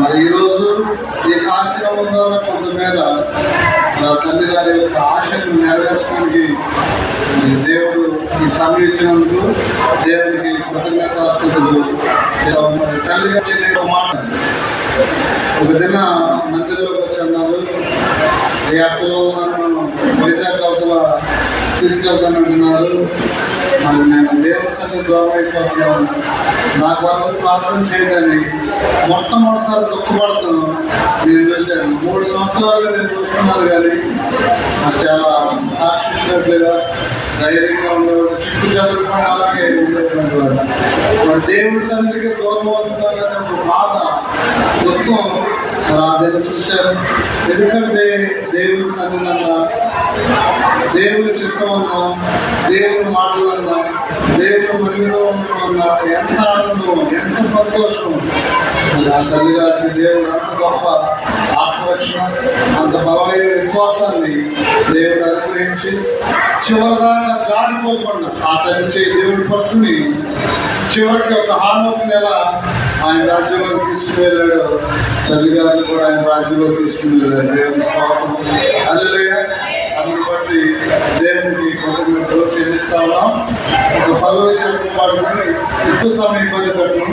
మరి ఈరోజు ఈ కార్యక్రమం ద్వారా కొంతమేర నా తండ్రి గారి యొక్క ఆశను నెరవేర్చడానికి దేవుడు ఈ సమయం ఇచ్చినందుకు దేవుడికి కృతజ్ఞతాస్తుతులు. తల్లి గారి మాట ఒక దిన మందిరంలోకి వచ్చన్నారు. ఈ అక్కలో నన్ను వైజాగ్ అవతల తీసుకెళ్తానంటున్నారు. మరి నేను దేవుడి సంగతి దూరం అయిపోతున్నాను, నాకు వరకు ప్రార్థన చేయదని మొట్టమొదటిసారి దుఃఖపడతాను. నేను చూశాను 3 సంవత్సరాలుగా నేను చూస్తున్నాను, కానీ నాకు చాలా సాక్షిగా ధైర్యంగా ఉండేవాడు. చుట్టూ చదువుకొని అలాగే ఉండేటువంటి వాడు. మరి దేవుడి సన్నిధికి దూరం అవుతున్నారు బాధ, దుఃఖం ఆ దగ్గర చూశారు. ఎందుకంటే దేవుడి సన్నిధి అన్నా, దేవుడి చిత్తం అన్నా, దేవుడి మాటలు అన్నా, దేవుడి మందిరం అన్నా ఎంత ఆనందం, ఎంత సంతోషం. ఆ తల్లిగారికి దేవుడు అంత గొప్ప ఆకర్షణ, అంత బలమైన విశ్వాసాన్ని దేవుడు అనుగ్రహించి చివరిగా దాడిపోకుండా ఆ తల్లి చేయి దేవుడి పట్టుని చివరికి ఒక హానోకు నెల ఆయన రాజ్యంలో తీసుకువెళ్ళాడు. తల్లిగారిని కూడా ఆయన రాజ్యంలో తీసుకుని వెళ్ళాడు. దేవుని స్వాగతం హల్లెలూయా. అందుని బట్టి దేవునికి కృతజ్ఞతలు చెల్లిస్తా ఉన్నాం. ఒక పల్లవి చేతులు పాడుకొని ఎక్కువ సమయం ఇబ్బంది పెట్టడం,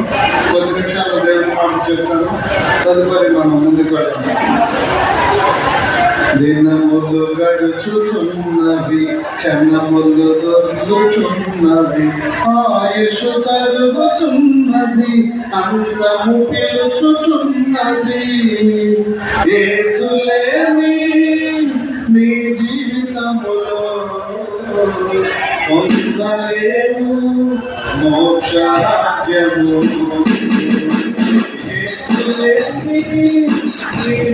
కొద్ది నిమిషాలు దేవుని మాట చెప్తాను. తదుపరి మనం ముందుకు వెళ్తాం. దినములు గడుచుచున్నవి, క్షణములు దొరుకుచున్నవి, ఆయుషు తరుగుచున్నది, అంతము పిలుచుచున్నది. యేసు లేని నీ జీవితములో పొందలేము మోక్ష రాజ్యము.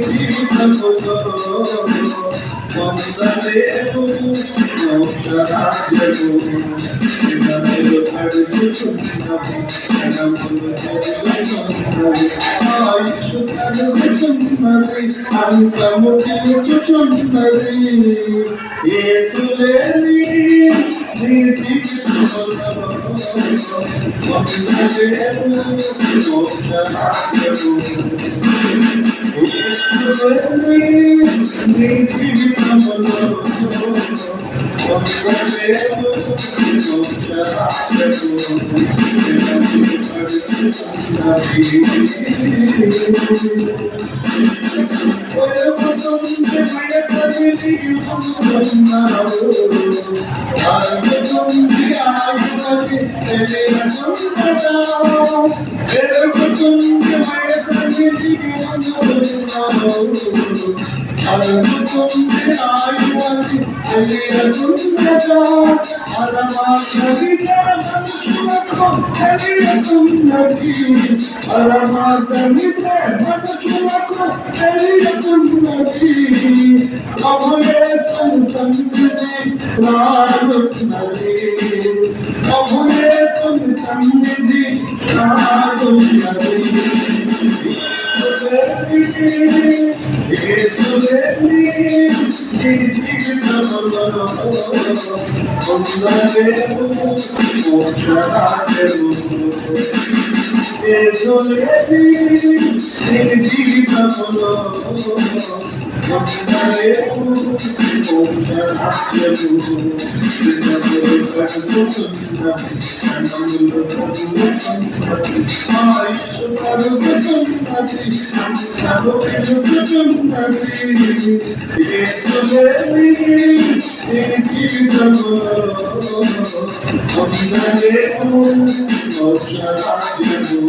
జీవితములో పొందలేము మోక్ష రాజ్యము. ఆయుషు కలుగుతున్నది, అంతము పిలుచుచున్నది. యేసు లేని నీ జీవితములో పొందలేము మోక్ష రాజ్యము.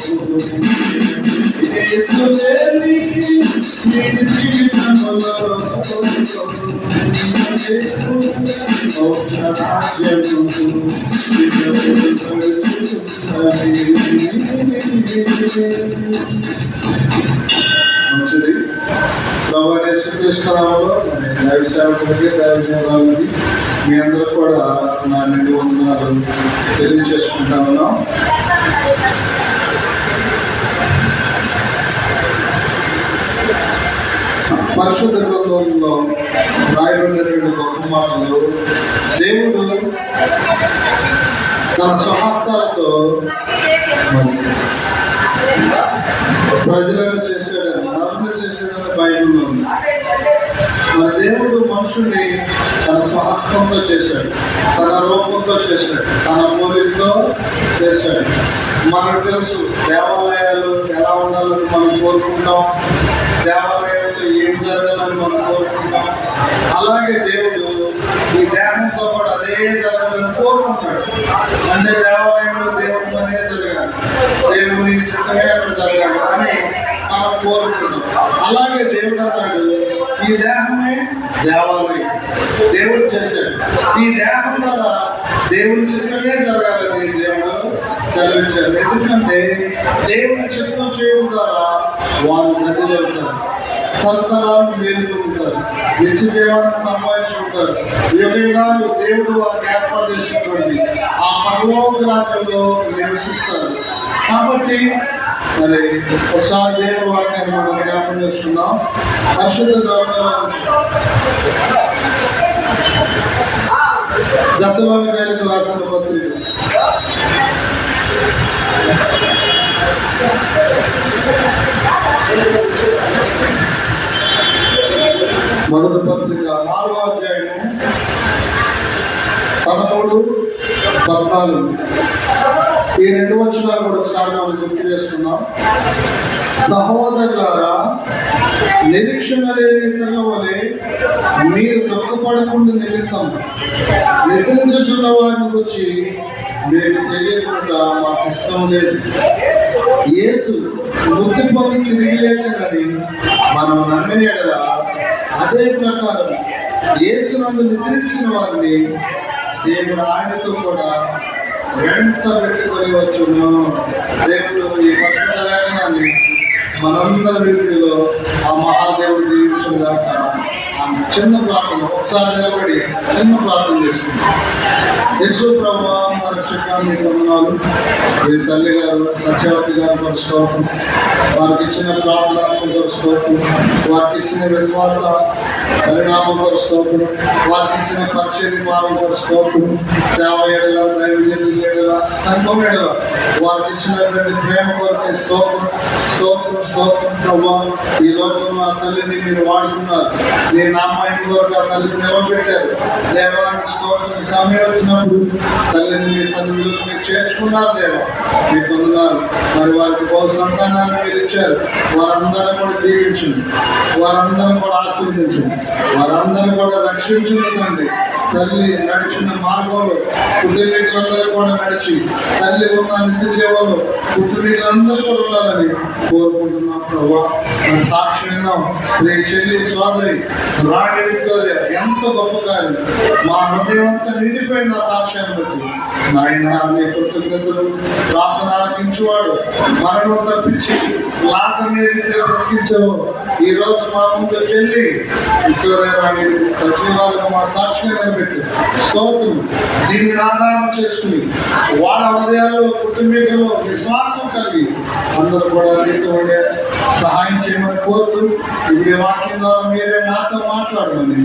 యేసు లేని నీ జీవితములో పొందలేము మోక్ష రాజ్యము. మంచిది. ప్రభువైన యేసుక్రీస్తు నామములో దైవ సేవకులకి, దైవ జనాలకి మీ అందరూ కూడా నా నిండు వందనాలు తెలియజేసుకుంటా ఉన్నాం. పరిశుద్ధ గ్రంథంలో రాయబడినటువంటి గొప్ప మాటలు దేవుడు తన స్వహస్తాలతో ప్రజలను చేశాడని, నరుని చేశాడని బైబిల్లో ఉంది. మన దేవుడు మనుషుల్ని తన స్వహస్తంతో చేశాడు, తన రూపంతో చేశాడు, తన పోలికతో చేశాడు. మనకు తెలుసు దేవాలయాలు ఎలా ఉండాలని మనం కోరుకుంటాం, దేవాలయాల్లో ఏం జరగాలని మనం కోరుకుంటాం. అలాగే దేవుడు ఈ దేహంతో కూడా అదే జరగాలని కోరుకుంటాడు. అంటే దేవాలయంలో దేవుడు అనే జరగాలి, దేవుని చిత్తమే అక్కడ జరగాలి అని మనం కోరుకుంటాం. అలాగే దేవుడు అన్నాడు, ఈ దేహమే దేవాలయం దేవుడు చేశాడు. ఈ దేహం ద్వారా దేవుని చిత్తమే జరగాలని దేవుడు సెలవించారు. ఎందుకంటే దేవుని చిత్తం చేయడం ద్వారా వాళ్ళు నదిలవుతారు, తరతరాలు మేలు పొందుతారు, నిత్య జీవాన్ని సంపాదించుకుంటారు. యుగాలు దేవుడు వారికి ఏర్పాటు చేసినటువంటి ఆ పరలోక రాజ్యంలో నివసిస్తారు. కాబట్టి మరి ఒకసారి దేవుడు వాక్యాన్ని మనం జ్ఞాపకం చేస్తున్నాం. పరిశుద్ధ గ్రంథంలో దశలోనికైతే రాసిన పత్రిక 1వ పత్రిక 4వ అధ్యాయము 13, 14 ఈ 2 వచనాలు కూడా ఒకసారి మనం గుర్తు చేసుకున్నాం. సహోదరులారా, నిరీక్షణ లేని ఇతరుల వలె మీరు దుఃఖపడకుండా నిమిత్తం నిద్రించుతున్న వారిని గురించి మీకు తెలియకుండా మాకు ఇష్టం లేదు. యేసు మృతి పొంది తిరిగి లేచినని మనం నమ్మిన ఎడల అదే ప్రకారం యేసునందు నిద్రించిన వారిని దేవుడు ఆయనతో కూడా వెంట పెట్టుకొని వచ్చును. దేవుడు ఈ పరిశుద్ధ లేఖనాన్ని మనందరి వీటిలో ఆ మహాదేవుడు జీవించగా చిన్న ప్రార్థన ఒకసారి నిలబడి చిన్న ప్రార్థన చేస్తున్నాం. యేసు ప్రభువా, మా రక్షకాన్ని వందనాలు. మీ తల్లి గారు సత్యవతి గారు కొరకు స్తోత్రం, వారికి ఇచ్చిన ప్రార్థన కొరకు స్తోత్రం, వారికి ఇచ్చిన విశ్వాస పరిణామం కొరకు స్తోత్రం, వారికి ఇచ్చిన పరిచయ భావం కొరకు స్తోత్రం, సేవ ఏడల, దైవజనుల ఏడల, సంఘం ఏడల వారికి ఇచ్చినటువంటి ప్రేమ కొరకు స్తోత్రం స్తోత్రం స్తోత్రం. ప్రభువా, ఈ లోకంలో ఆ తల్లిని మీరు వాడుకున్నారు, మీ నామాయణ కొరకు ఆ తల్లిని నిలబెట్టారు. దేవానికి స్తోత్రం. సమయం వచ్చినప్పుడు తల్లిని మీ సన్నిధిలో మీరు చేర్చుకున్నారు. దేవా మీకు వందనాలు. మరి వారికి బహు సంతానాన్ని మీరు ఇచ్చారు. వారందరూ కూడా దీవించండి, వారందరూ కూడా ఆశీర్వదించండి, వారందరూ కూడా రక్షించండి తండ్రి. తల్లి నడిచిన మార్గంలో పుట్టినీళ్ళందరూ కూడా నడిచి తల్లి ఉన్న నిత్య జీవంలో పుట్టినీళ్ళందరూ కూడా ఉండాలని కోరుకుంటున్నాం. ప్రభావ మన సాక్ష్యంగా నీ చెల్లి సోదరి రాణి విక్టోరియా ఎంత గొప్ప కార్యం, మా హృదయం అంతా నిండిపోయిన సాక్ష్యాన్ని బట్టి నాయన నీ కృతజ్ఞతలు. ప్రార్థన ఆలకించేవాడు మరణం తప్పించి లాసనే రీతిలో బ్రతికించావు. ఈ రోజు మా ముందు చెల్లి విక్టోరియా రాణి సజీవాలుగా మా సాక్ష్యంగా పెట్టి స్తోత్రం. దీన్ని ఆధారం చేసుకుని వాళ్ళ హృదయాల్లో కుటుంబీకుల్లో విశ్వాసం కలిగి అందరూ కూడా నీతో ఉండే సహాయం చేయమని కోరుతూ ఈ వాక్యం ద్వారా మీరే మాతో మాట్లాడమని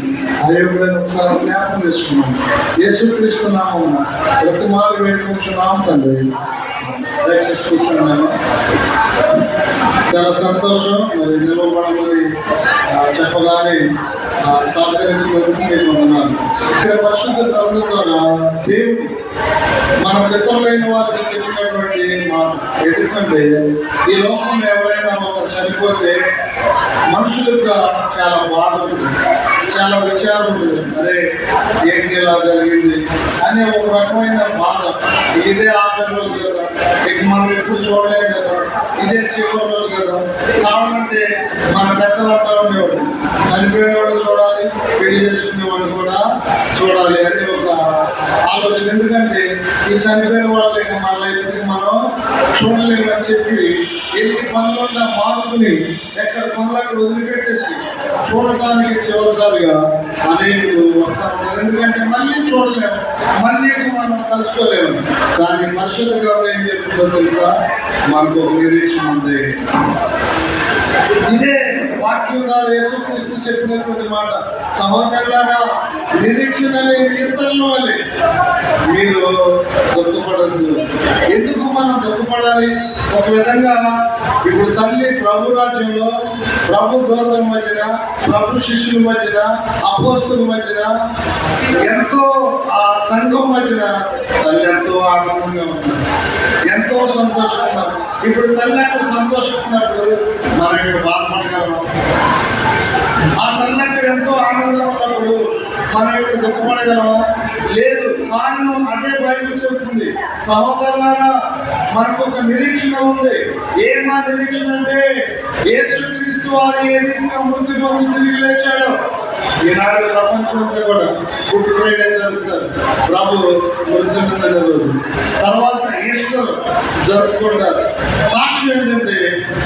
అయోగ్యులను ఒకసారి జ్ఞాపకం చేసుకున్నాం. యేసుక్రీస్తు నామమున ప్రతిమాలు వేడుకుంటున్నాం తండ్రి. దయచేసి కూర్చున్నాను. చాలా సంతోషం. మరి నిలబడమని చెప్పగానే సహకరించుకుంటున్నాను. ఇక్కడ పరిశుద్ధ గ్రంథం ద్వారా దేవుడు మన పితరులైన వారికి చెప్పినటువంటి మాట ఎందుకంటే ఈ లోకంలో ఎవరైనా ఒక చనిపోతే మనుషులుగా చాలా బాధ ఉంటుంది, చాలా విచారం ఉంటుంది. అరే ఏంటి ఇలా జరిగింది అనే ఒక రకమైన బాధ. ఇదే ఆఖరి రోజు కదా, ఇక మనం ఎప్పుడు చూడలేదు కదా, ఇదే చివరి రోజు కదా. కావాలంటే మన పెద్దలంతా ఉండేవాడు, చనిపోయేవాడు చూడాలి, పెళ్లి చేసుకునే వాడు కూడా చూడాలి అని ఒక ఆలోచన. ఎందుకంటే ఈ చనిపోయే వాళ్ళు ఇక మన లైఫ్కి మనం చూడలేమని చెప్పి ఎన్ని పనులున్నా మార్పుని ఎక్కడ పనులు అక్కడ వదిలిపెట్టేసి చూడటానికి చివరిసారిగా అనేకులు వస్తూ ఉంటారు. ఎందుకంటే మళ్ళీ చూడలేము, మళ్ళీ మనం కలుసుకోలేము. కానీ పరిశుద్ధ గ్రంథం ఏం చెప్తుందో తెలుసా? మనకు ఒక నిరీక్షణ ఉంది. ఇదే వాక్యం ద్వారా యేసుక్రీస్తు చెప్పినటువంటి మాట, సహోదరులారా నిరీక్షణ లేని ఇతరుల వల్లే మీరు దుఃఖపడద్దు. ఎందుకు మనం దుఃఖపడాలి? ఒక విధంగా ఇప్పుడు తల్లి ప్రభు రాజ్యంలో ప్రభు దూతల మధ్యన, ప్రభు శిష్యుల మధ్యన, అపోస్తుల మధ్యన, ఎంతో ఆ సంఘం మధ్యన తల్లి ఎంతో ఆనందంగా ఉన్నారు, ఎంతో సంతోషంగా ఉన్నారు. ఇప్పుడు తల్లి అక్కడ సంతోషిస్తున్నప్పుడు మనం ఇక్కడ బాధపడగలం. ఆ తల్లి అక్కడ ఎంతో ఆనందంగా ఉన్నప్పుడు మనం ఇక్కడ దుఃఖపడగలం లేదు. కారణం అదే బైబిల్ చెబుతుంది. సహోదరులారా, మనకు ఒక నిరీక్షణ ఉంది. ఏమా నిరీక్షణ అంటే యేసుక్రీస్తు వారు ఏ రీతిగా మృతి పొంది తిరిగి లేచాడో. ఈనాడు ప్రపంచమంతా కూడా గుడ్ ఫ్రైడే జరుగుతారు, ప్రభు మృతి పొందిన రోజు. తర్వాత ఈస్టర్ జరుపుకుంటారు. సాక్షి ఏంటంటే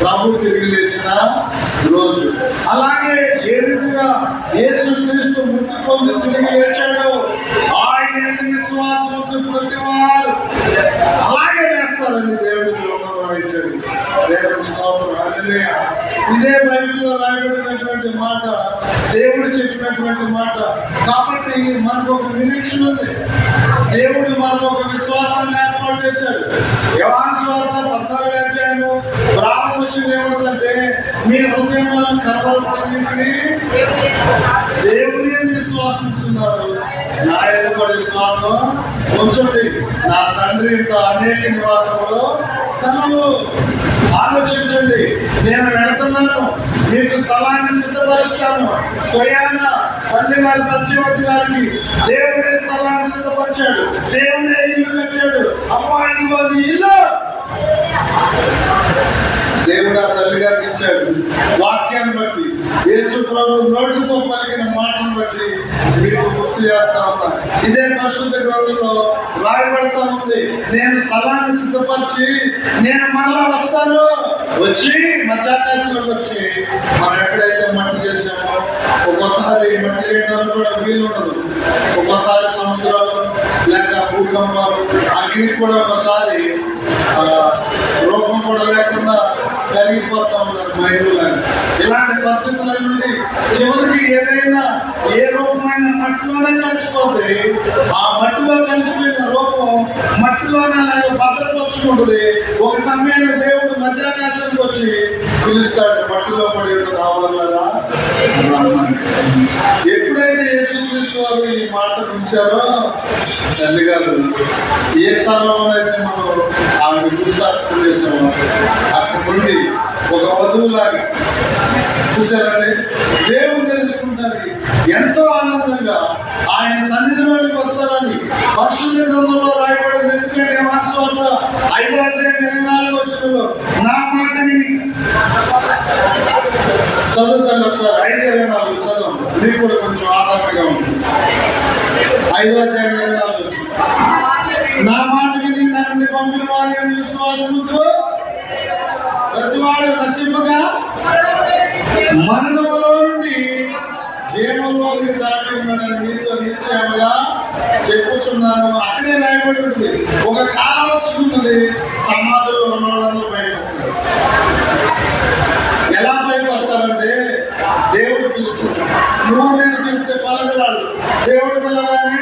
ప్రభు తిరిగి లేచిన రోజు. అలాగే ఏ రీతిగా యేసుక్రీస్తు మృతి పొంది తిరిగి లేచాడో ఆయన విశ్వాసం ప్రతి వారు అలాగే వేస్తారని దేవుడు ఇచ్చాడు. దేవుడు స్తోత్రం. హల్లెలూయా. ఇదే బైబిల్లో రాయబడినటువంటి మాట, దేవుడు చెప్పినటువంటి మాట. కాబట్టి మనకు ఒక నిరీక్షణ ఉంది. దేవుడు మనకు ఒక విశ్వాసాన్ని ఏర్పాటు చేశాడు. యోహాను సువార్త 14వ అధ్యాయము ప్రారంభించింది ఏమిటంటే, మీ హృదయం వలన కలవరపడని దేవుని విశ్వాసించున్నారు, నా ఎదుటి విశ్వాసం ఉంచండి. నా తండ్రి ఇంట్లో అనేక నివాసంలో తనను ఆలోచించండి. నేను వెళుతున్నాను, మీకు స్థలాన్ని సిద్ధపరుస్తాను. స్వయాన తల్లి గారి సత్యవతి గారికి దేవుడే స్థలాన్ని సిద్ధపరిచాడు, దేవుడే ఇల్లు కట్టాడు. అమ్మాయిలో ఇల్లు దేవుడు ఆ తల్లి గారికి ఇచ్చాడు. వాక్యాన్ని బట్టి, యేసు ప్రభు నోటితో పలికిన మాటను బట్టి మీకు గుర్తు చేస్తా ఉన్నా. ఇదే పరిశుద్ధ గ్రంథంలో రాయబడతా ఉంది, నేను స్థలాన్ని సిద్ధపరిచి నేను మరలా వస్తాను. వచ్చి మధ్యాకాశంలోకి వచ్చి మనం ఎక్కడైతే మట్టి చేసామో, ఒక్కోసారి మట్టి చేయడానికి కూడా వీలు ఉండదు. ఒక్కోసారి సముద్రాలు లేక భూకంపాలు, అగ్ని కూడా ఒకసారి రూపం కూడా లేకుండా కరిగిపోతా ఉన్నారు మైలులాగా. ఇలాంటి పరిస్థితుల నుండి చివరికి ఏదైనా ఏ రూపమైన మట్టిలోనే కలిసిపోతే ఆ మట్టిలో కలిసిపోయిన రూపం మట్టిలోనే అలాగే భద్రపరుచుకుంటుంది. ఒక సమయంలో దేవుడు మధ్యాకాశానికి వచ్చి పిలుస్తాడు, మట్టిలో పడి రావాలన్నారా. ఎప్పుడైతే యేసుక్రీస్తు వారు ఈ మాట ఉంచారో, తల్లి గారు ఏ స్థానంలో అయితే మనం ఆమె గుర్తార్థం చేసామో అక్కడ నుండి ఒక వధువులాగా చూసారండి, దేవుని తెలుసుకుంటారు. ఎంతో ఆనందంగా ఆయన సన్నిధిలోకి వస్తారని పరిశుద్ధ గ్రంథంలో రాయబడింది. ఎందుకంటే యోహాను సువార్త 5వ అధ్యాయం 24వ వచనంలో నా మాటని చదువుతాను ఒకసారి. 5:24 చదువు, మీకు కూడా కొంచెం ఆధారంగా ఉంటుంది. 5వ అధ్యాయం 24 నా మాట విని నన్ను పంపిన వారి విశ్వాసముతో ప్రతివాడు నశింపగా మరణములో నుండి జీవంలోకి దాటి ఉన్నాడని మీతో నిశ్చయముగా చెప్పుచున్నాను. అక్కడే రాయబడి ఉంటుంది. ఒక కాలం వస్తుంది, సమాధిలో ఉన్న వాళ్ళందరూ బయటకు వస్తారు. ఎలా బయటకు వస్తారంటే దేవుడు పిలుస్తున్నాడు. నువ్వు నేను పిలిస్తే పలకరాడు. దేవుడు పిల్లగానే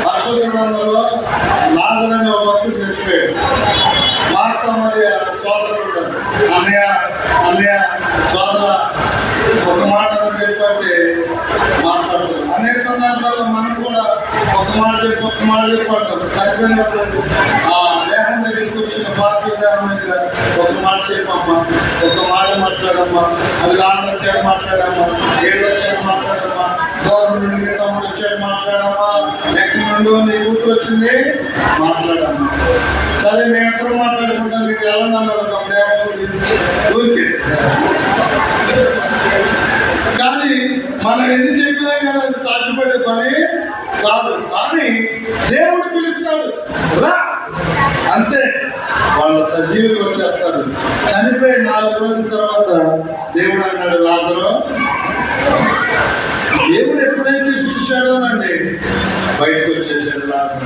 పరిశుద్ధ గ్రంథంలో లాజరు అనే ఒక భక్తుడు చచ్చిపోయాడు. మార్త మరి సోదరుడు అన్నయ్య సోదర ఒక మాట చెప్పంటే మాట్లాడుతారు. అనేక సందర్భాల్లో మనం కూడా ఒక మాట చెప్పంటారు. చచ్చిపోయినప్పుడు ఆ దేహం దగ్గరికి వచ్చిన పార్టీ దేహం దగ్గర ఒక మాట చెప్పమ్మా, ఒక మాట మాట్లాడమ్మా, అది లాంటి వచ్చాడు మాట్లాడమ్మా, ఏడు వచ్చాడు మాట్లాడమ్మా, గవర్నమెంట్ తమ్ముడు వచ్చాడు మాట్లాడమ్మా, ఎక్కడి నుండి నీ కూతురు వచ్చింది మాట్లాడమ్మా. సరే మేము ఎక్కడ మాట్లాడుకుంటాం, మీకు ఎలా ఊరికే. కానీ మనం ఎన్ని చెప్పినా కానీ అది సాధ్యపడే పని కాదు. కానీ దేవుడు పిలుస్తాడు, రా అంతే. వాళ్ళ సజీవులు వచ్చేస్తారు. చనిపోయి 4 రోజుల తర్వాత దేవుడు అన్నాడు, లాజరు దేవుడు ఎప్పుడైతే పిలిచాడోనండి బయటకు వచ్చేసాడు లాజరు.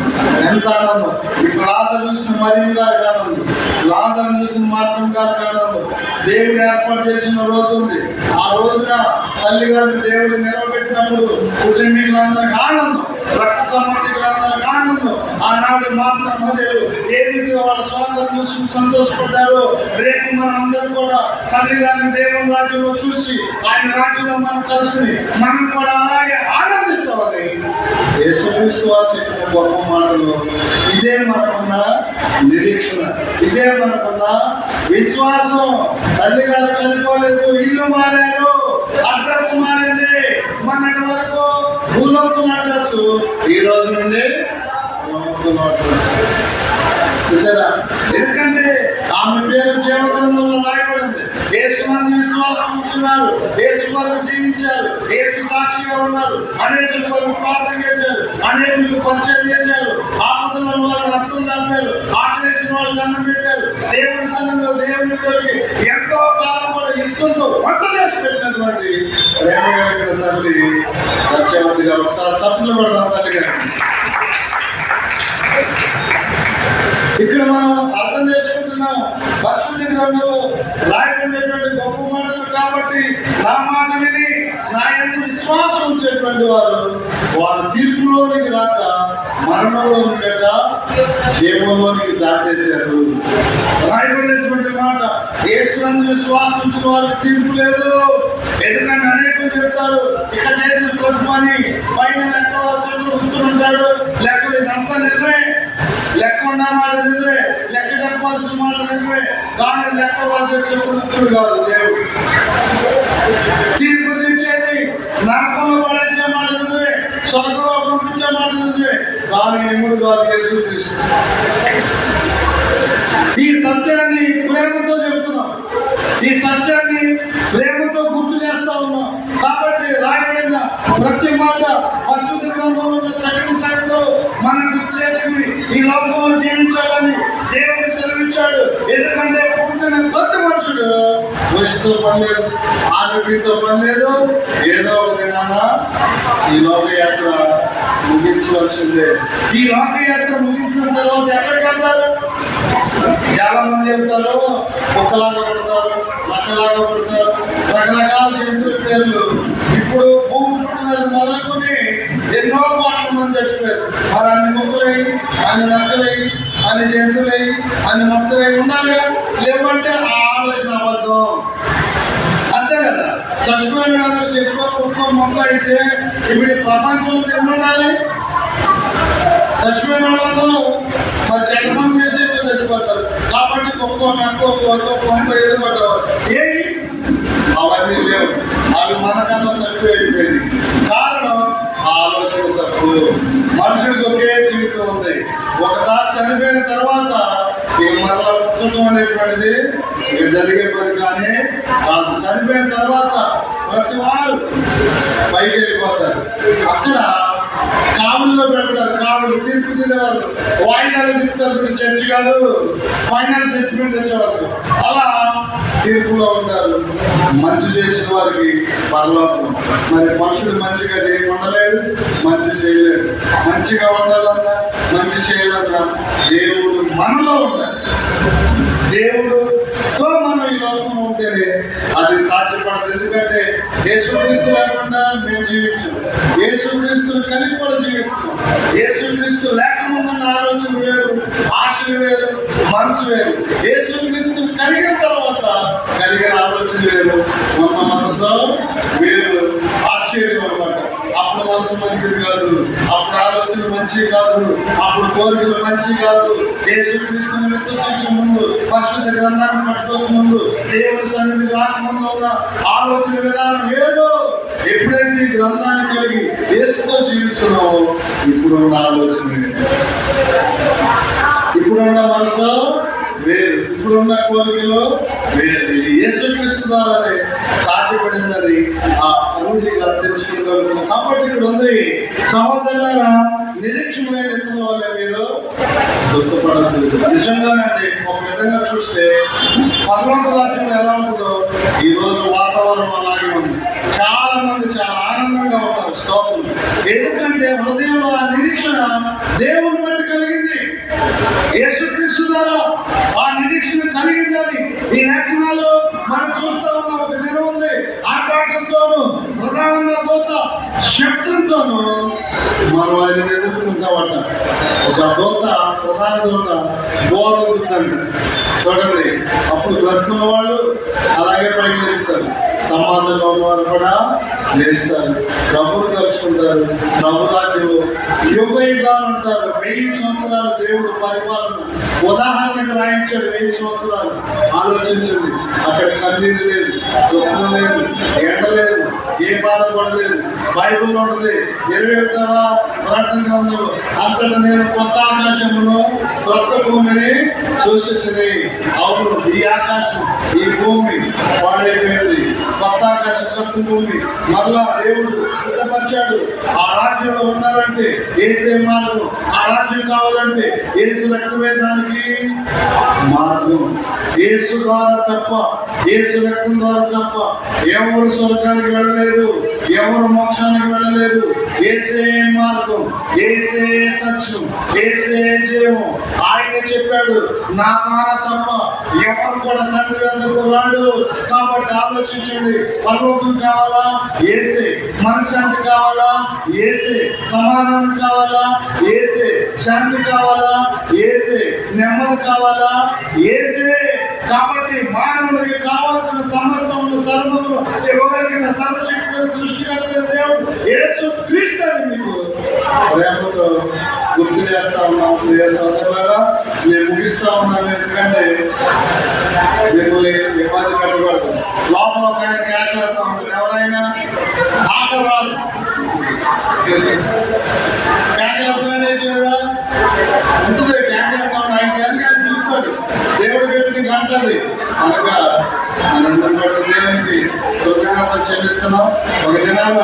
ఎంత ఆనందం! ఇప్పుడు లాజరు చూసిన మరి ఆనందం. లాజరును చూసిన మాత్రం కాదు, దేవుడు ఏర్పాటు చేసిన రోజు ఉంది. ఆ రోజున తల్లి గారిని దేవుడు నిలబెట్టినప్పుడు కుటుంబీకులందరికీ ఆనందం, రక్త సంబంధికులందరికీ ఆనందం. ఆనాడు మాత్రం మరియు ఏ రీతిగా వాళ్ళ స్వాతంత్రం చూసి సంతోషపడ్డారో, రేపు మనం అందరూ కూడా తల్లి గారిని దేవుని రాజ్యంలో చూసి ఆయన రాజ్యంలో మనం కలిసి మనం కూడా అలాగే ఆనందిస్తామని యేసుక్రీస్తు వారు చెప్పిన గొప్ప మాటలు. ఇదే మనకున్న నిరీక్షణ, ఇదే మనకున్న విశ్వాసం. తల్లి గారు చనిపోలేదు, ఇల్లు మారారు, అడ్రస్ మారింది. మొన్నటి వరకు భూలోకం అడ్రస్, ఈ రోజు నుండి చూసారా? ఎందుకంటే ఆమె పేరు జీవగ్రంథంలో రాయబడింది. యేసునందు విశ్వాసం ఉంటున్నారు, యేసు వరకు జీవించారు, యేసు సాక్షిగా ఉన్నారు, అనేకులు కొరకు ప్రార్థన చేశారు, అనేకులకు పరిచయం చేశారు, ఆపదల వారు హస్తం దాపారు, ఆకలేసిన వాళ్ళు దండం పెట్టారు, దేవుడి సన్నిధిలో దేవుని కొరికి ఎంతో కాలం కూడా ఇస్తుంటూ వంట చేసి పెట్టినటువంటి ప్రేమ తల్లి సత్యవతి గారు. ఒకసారి చప్పులు పడదాం తల్లి గారు. ఇక్కడ మనం అర్థం చేసుకుంటున్నాం, పరిశుద్ధ గ్రంథంలో రాయబడినటువంటి గొప్ప మాటలు. కాబట్టి నా మాట విని నా యందు విశ్వాసం ఉంచేటువంటి వారు తీర్పులోనికి రాక మరణంలో ఉండట జీవంలోనికి దాటేశారు. రాయబడినటువంటి మాట, యేసునందు విశ్వాసం ఉంచిన వారికి తీర్పు లేదు. ఎందుకంటే అనేకులు చెప్తారు, ఇక చేసిన కొద్దిమని పైన లెక్క చదువుతుంటాడు, లెక్కలు ఇదంతా నిజమే, లెక్క ఉన్న మాట నిజమే, లెక్క చెప్పాల్సిన మాట నిజమే, కానీ లెక్క వాళ్ళు చెప్పుకుంటుడు కాదు దేవుడు. తీర్పు తీర్చేది, నరకంలో పడేసే మాట నిజమే, స్వర్గంలో పంపించే మాట నిజమే, కానీ ఎముడు కాదు యేసుక్రీస్తు. ఈ సత్యాన్ని ప్రేమతో చెప్తున్నాం, ఈ సత్యాన్ని ప్రేమతో గుర్తు చేస్తా ఉన్నాం. కాబట్టి రాయబడిన ప్రతి మాట పరిశుద్ధ గ్రంథంలో ఉన్న చక్కని సంగతితో మనం గుర్తు చేసుకుని ఈ లోకంలో జీవించాలని దేవుడు సెలవిచ్చాడు. ఎందుకంటే పుట్టిన ప్రతి మనుషుడు వయసుతో పని లేదు, ఆరోగ్యంతో పని లేదు, ఏదో ఒక దినాన ఈ లోకయాత్ర ముగించవలసిందే. ఈ లోకయాత్ర ముగించిన తర్వాత ఎక్కడికి వెళ్తారు? చాలా మంది చెప్తారు కుక్కలాగా పడతారు, లక్కలాగా పడతారు, రకరకాల జంతువుల పేర్లు. ఇప్పుడు భూమి పుట్టినది మొదలుకొని ఎన్నో కోట్ల మంది చచ్చిపోయారు. మరి అన్ని ముక్కలై, అన్ని నక్కలై, అన్ని జంతువులై, అన్ని మొక్కలై ఉండాలి. లేవంటే ఆ ఆలోచన అబద్ధం. అంతే కదా, చచ్చిపోయిన వాళ్ళు ఎక్కువ కుక్క మొక్క అయితే ఇప్పుడు ప్రపంచంలో ఎన్ని ఉండాలి? చచ్చిపోయిన వాళ్ళందరూ మరి చట్టం చేసే చచ్చిపోతారు. కాబట్టి కుక్క నక్క కొంత ఎదురుపడ్డారు. ఏమి అవన్నీ లేవు, అవి మనకన్నా తక్కువ అయిపోయింది. కారణం ఆలోచన తక్కువ. మనుషులకు ఒకే జీవితం ఉంది. ఒకసారి చనిపోయిన తర్వాత ఇక మరలా పుస్తకం అనేటువంటిది ఇక జరిగే పని కానీ కాదు. చనిపోయిన తర్వాత ప్రతి వారు పైకి వెళ్ళిపోతారు. అక్కడ కావుల్లో పెడతారు, కావులు తీర్పు తినేవాళ్ళు వాయిదాలు తిప్పుతారు. చర్చి కాదు, ఫైనల్ జడ్జిమెంట్ వచ్చేవాళ్ళు. అలా తీర్పులో ఉంటారు. మంచి చేసిన వారికి పరలోకం. మరి మనుషుడు మంచిగా ఉండలేడు, మంచి చేయలేడు. మంచిగా ఉండాలన్నా, మంచి చేయాలన్నా దేవుడు మనలో ఉండాలి. దేవుడుతో మనం ఈ లోకంలో ఉంటేనే అది సాధ్యపడదు. ఎందుకంటే యేసుక్రీస్తు లేకుండా మేము జీవించాం, యేసుక్రీస్తుని కలిగి కూడా జీవిస్తున్నాం. యేసుక్రీస్తు లేకుండా ఆలోచన వేరు, ఆశలు వేరు, మనసు వేరు. యేసుక్రీస్తుని కలిగిన తర్వాత కలిగిన ఆలోచన వేరు, మన మనసు వేరు. ఆశ్చర్యం అన్నమాట. అప్పుడు మనసు మంచిది కాదు, అప్పుడు ఆలోచన మంచిది కాదు, అప్పుడు కోరికలు మంచిది కాదు. యేసుక్రీస్తుని విశ్వసించే ముందు, పరిశుద్ధ గ్రంథాన్ని పట్టుకోక ముందు, దేవుడి సన్నిధి రాకముందు ఉన్న ఆలోచన విధానం వేరు. ఎప్పుడైతే ఈ గ్రంథాన్ని కలిగి యేసుతో జీవిస్తున్నామో ఇప్పుడున్న ఆలోచన వేరు, ఇప్పుడున్న మనసు వేరు, ఇప్పుడున్న కోరికలు వేరు. ఇది యేసుక్రీస్తు ద్వారానే సాధ్యపడిందని ఆ అనుభూతిగా తెలుసుకోగలుగుతున్నాం. కాబట్టి ఇక్కడ ఉంది, సహోదరులారా నిరీక్షమైన ఎత్తుల వల్ల మీరు దుఃఖపడదు. నిజంగానండి, ఒక విధంగా చూస్తే పరలోక రాజ్యంలో ఎలా ఉంటుందో ఈ రోజు వాతావరణం అలాగే ఉంది. చాలా మంది చాలా ఆనందంగా ఉన్నారు. స్తోత్రం. ఎందుకంటే హృదయంలో ఆ నిరీక్షణ దేవుని బట్టి కలిగింది. యేసుక్రీస్తు ద్వారా ఆ నిరీక్షణ మాటలతోనూ ప్రధానంగా దూత శక్తులతోనూ మనం ఆయన ఎదుర్కొంటామట. ఒక దూత, ప్రధాన దూత బోరుతుందంట చూడండి. అప్పుడు బ్రతుకున్న వాళ్ళు అలాగే పైకి లేపుతారు, సమాజంలో వారు కూడా లేస్తారు, ప్రభులు కలుసుకుంటారు. ప్రభు రాజ్యం యుగ యుగాలు ఉంటారు. 1000 సంవత్సరాలు దేవుడు పరిపాలన ఉదాహరణకు రాయించాడు. 1000 సంవత్సరాలు ఆలోచించండి. అక్కడ కన్నీరు లేదు, దుఃఖం లేదు, ఎండ లేదు, ఏ బాధ కూడా లేదు. బైబుల్ ఉంటుంది 21వ ప్రకటన గ్రంథంలో, అంతటా నేను కొత్త ఆకాశమును కొత్త భూమిని చూసింది. అవును, ఈ ఆకాశం ఈ భూమి పాడైపోయింది. కొత్త ఆకాశం కొత్త భూమి మరలా దేవుడు సిద్ధపరిచాడు. ఆ రాజ్యంలో ఉండాలంటే ఏసే మార్గం, ఆ రాజ్యం కావాలంటే ఏసు రక్తమే దానికి మార్గం. ఏసు ద్వారా తప్ప, ఏసు రక్తం ద్వారా తప్ప ఎవరు స్వర్గానికి వెళ్ళలేరు, ఎవరు మోక్షానికి వెళ్ళలేరు. ఏసే మార్గం, ఏసే సత్యం, ఏసే జీవం. ఆయన చెప్పాడు, నా ద్వారా తప్ప ఎవరు కూడా తండ్రి అందరూ రాడు. కాబట్టి ఆలోచించండి. పరలోకం కావాలా? ఏసే. మనశ్శాంతి కావాలా? ఏసే. సమాధానం కావాలా? ఏసే. శాంతి కావాలా? ఏసే. నెమ్మది కావాలా? ఏసే. కాబట్టి మానవుడికి కావాల్సిన సమస్తములు సర్వములు ఇవ్వగలిగిన సర్వశక్తి సృష్టికర్త దేవుడు యేసు క్రీస్తు అని మీకు ప్రేమతో గుర్తు చేస్తా ఉన్నాం. ప్రియ సోదరులారా, నేను ముగిస్తా ఉన్నాను. ఎందుకంటే మిమ్మల్ని ఇబ్బంది పెట్టకూడదు. లోపల ఒక ఆయన మాట్లాడుతూ ఉంటారు. ఎవరైనా ఆటరాదు ఉంటుంది. క్యాన్సర్ ఆయన క్యాన్సర్ చూస్తాడు, దేవుడు పెట్టి గంటది అనగా మనందరం కూడా దేవునికి కృతజ్ఞత చెల్లిస్తున్నాం. ఒక దినాల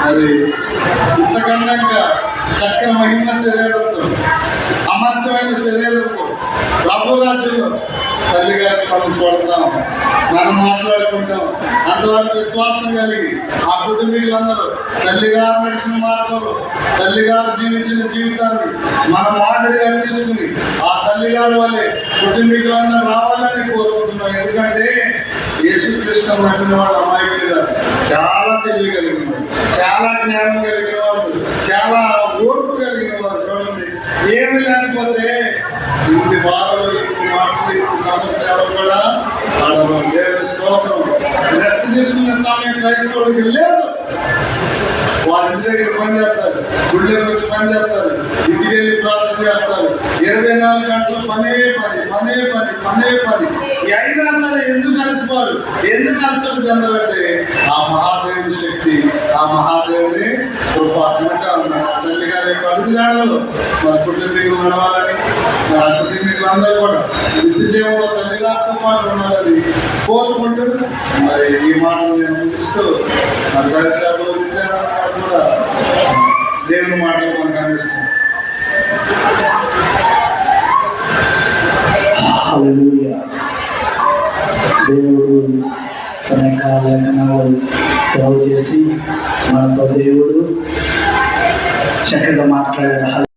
అది ఇంతకన్నా చక్కని మహిమ శరీరంతో, అమర్తమైన శరీరంతో ప్రభు రాజ్యంలో తల్లి గారిని మనం చూడతాం, మనం మాట్లాడుకుంటాం. అంతవరకు విశ్వాసం కలిగి ఆ కుటుంబీకులందరూ తల్లిగారు నడిచిన మార్గంలో, తల్లిగారు జీవించిన జీవితాన్ని మనం మాదిరిగా తీసుకుని ఆ తల్లిగారు వల్లే కుటుంబీకులందరూ రావాలని కోరుకుంటున్నాం. ఎందుకంటే యేసుకృష్ణ నమ్మిన వాడు అమాయకులు గారు చాలా తెలివి కలిగిన వాడు, చాలా జ్ఞానం కలిగిన వాడు, చాలా ఓర్పు కలిగిన వాడు. చూడండి, ఏమి లేకపోతే ఇంటి బాధలు, ఇంటి మాటలు, ఇంటి సమస్యలు కూడా దేవుని స్తోత్రం. రెస్ట్ తీసుకునే సమయం క్రైస్తవుడికి లేదు. వాళ్ళ ఇంటి దగ్గర పని చేస్తారు, గుళ్ళకి వచ్చి పని చేస్తారు, ఇంటికి వెళ్ళి ప్రార్థన చేస్తారు. 24 గంటలు పనే పని, పనే పని, పనే పని. అయినా సరే ఎందుకు కలిసిపోరు? ఎందుకు అలసట చెందాలంటే ఆ మహాదేవుని శక్తి, ఆ మహాదేవుని కృపాత్మగా ఉన్నారు. తల్లి గారి యొక్క అడుగుజాడలు మన కుటుంబీకులు నడవాలని, మన కుటుంబీకులందరూ కూడా నిత్య జీవంలో తల్లిగారితో పాటు ఉండాలని కోరుకుంటూ మరి ఈ మాటలు నేను ముగిస్తూ మన దర్శకులు కూడా దేవుని మాటలు మనకు అందిస్తాం. దేవుడు తన యొక్క లేఖనాలు సేవ చేసి మనతో దేవుడు చక్కగా మాట్లాడారు.